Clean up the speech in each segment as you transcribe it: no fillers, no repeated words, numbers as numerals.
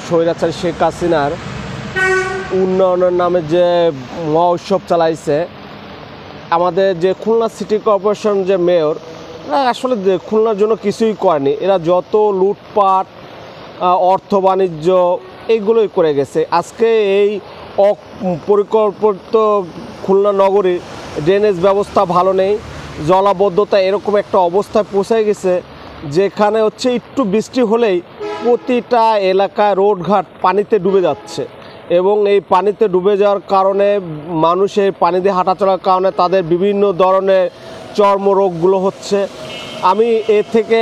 স্বৈরাচারী শেখ হাসিনার উন্নয়নের নামে যে মহোৎসব চালাইছে, আমাদের যে খুলনা সিটি কর্পোরেশন যে মেয়র, এরা আসলে খুলনার জন্য কিছুই করেনি। এরা যত লুটপাট, অর্থ বাণিজ্য এইগুলোই করে গেছে। আজকে এই অপরিকল্পিত খুলনা নগরীর ড্রেনেজ ব্যবস্থা ভালো নেই, জলাবদ্ধতা এরকম একটা অবস্থায় পৌঁছে গেছে যেখানে হচ্ছে একটু বৃষ্টি হলেই প্রতিটা এলাকায় রোডঘাট পানিতে ডুবে যাচ্ছে, এবং এই পানিতে ডুবে যাওয়ার কারণে মানুষের পানি দিয়ে হাঁটা চলার কারণে তাদের বিভিন্ন ধরনের চর্মরোগগুলো হচ্ছে। আমি এ থেকে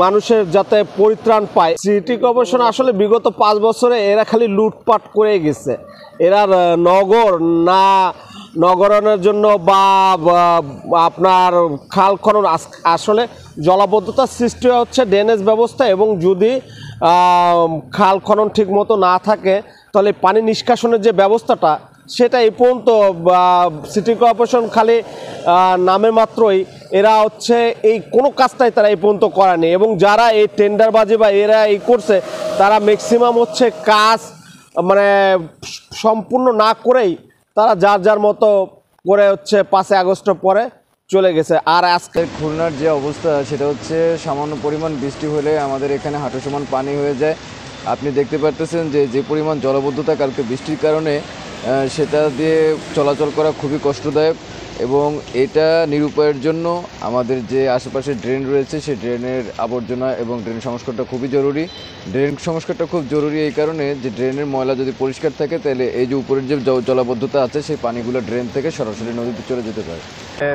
মানুষের যাতে পরিত্রাণ পায়, সিটি কর্পোরেশন আসলে বিগত 5 বছরে এরা খালি লুটপাট করে গেছে। এরা নগর না নগরায়নের জন্য বা আপনার খাল খনন, আসলে জলাবদ্ধতার সৃষ্টি হচ্ছে ড্রেনেজ ব্যবস্থা, এবং যদি খাল খনন ঠিক মতো না থাকে তাহলে পানি নিষ্কাশনের যে ব্যবস্থাটা সেটা এই পর্যন্ত সিটি কর্পোরেশন খালি নামে মাত্রই এরা হচ্ছে এই কোনো কাজটাই তারা এই পর্যন্ত করেনি, এবং যারা এই টেন্ডারবাজি বা এরা এই করছে তারা ম্যাক্সিমাম হচ্ছে কাজ মানে সম্পূর্ণ না করেই তারা যার যার মতো করে হচ্ছে 5 আগস্টের পরে চলে গেছে। আর আজকে খুলনার যে অবস্থা সেটা হচ্ছে সামান্য পরিমাণ বৃষ্টি হলে আমাদের এখানে হাঁটু সমান পানি হয়ে যায়। আপনি দেখতে পারতেছেন যে পরিমাণ জলাবদ্ধতা কালকে বৃষ্টির কারণে সেটা দিয়ে চলাচল করা খুবই কষ্টদায়ক, এবং এটা নিরূপায়ের জন্য আমাদের যে আশেপাশে ড্রেন রয়েছে সেই ড্রেনের আবর্জনা এবং ড্রেন সংস্কারটা খুবই জরুরি। ড্রেন সংস্কারটা খুব জরুরি এই কারণে যে ড্রেনের ময়লা যদি পরিষ্কার থাকে তাহলে এই যে উপরের যে জলাবদ্ধতা আছে সেই পানিগুলো ড্রেন থেকে সরাসরি নদীতে চলে যেতে পারে।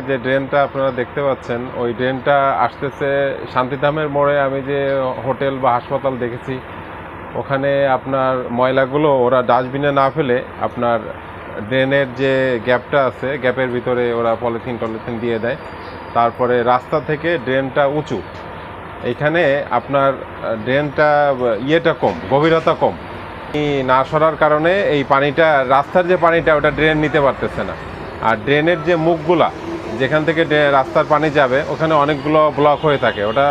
যে ড্রেনটা আপনারা দেখতে পাচ্ছেন, ওই ড্রেনটা আসতেছে শান্তিধামের মোড়ে। আমি যে হোটেল বা হাসপাতাল দেখেছি ওখানে আপনার ময়লাগুলো ওরা ডাস্টবিনে না ফেলে আপনার ড্রেনের যে গ্যাপটা আছে গ্যাপের ভিতরে ওরা পলিথিন দিয়ে দেয়। তারপরে রাস্তা থেকে ড্রেনটা উঁচু, এইখানে আপনার ড্রেনটা ইয়েটা কম, গভীরতা কম, না সরার কারণে এই পানিটা রাস্তার যে পানিটা ওটা ড্রেন নিতে পারতেছে না। আর ড্রেনের যে মুখগুলা যেখান থেকে রাস্তার পানি যাবে ওখানে অনেকগুলো ব্লক হয়ে থাকে। ওটা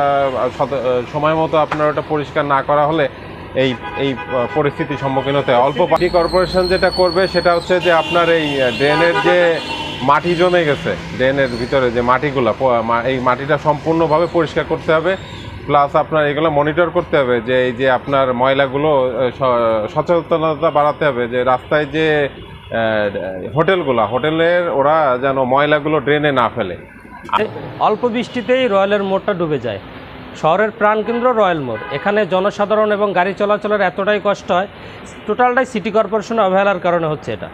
সময় মতো আপনার ওটা পরিষ্কার না করা হলে এই পরিস্থিতির সম্মুখীন হতে হয়। অল্প পানি কর্পোরেশন যেটা করবে সেটা হচ্ছে যে আপনার এই ড্রেনের যে মাটি জমে গেছে, ড্রেনের ভিতরে যে মাটিগুলো, এই মাটিটা সম্পূর্ণভাবে পরিষ্কার করতে হবে। প্লাস আপনার এগুলো মনিটর করতে হবে যে এই যে আপনার ময়লাগুলো সচেতনতা বাড়াতে হবে যে রাস্তায় যে হোটেলের ওরা যেন ময়লাগুলো ড্রেনে না ফেলে। অল্প বৃষ্টিতেই রয়্যালের মোড়টা ডুবে যায়। শহরের প্রাণকেন্দ্র রয়্যাল মোড়, এখানে জনসাধারণ এবং গাড়ি চলাচলের এতটাই কষ্ট হয়, টোটালটাই সিটি কর্পোরেশনের অবহেলার কারণে হচ্ছে এটা।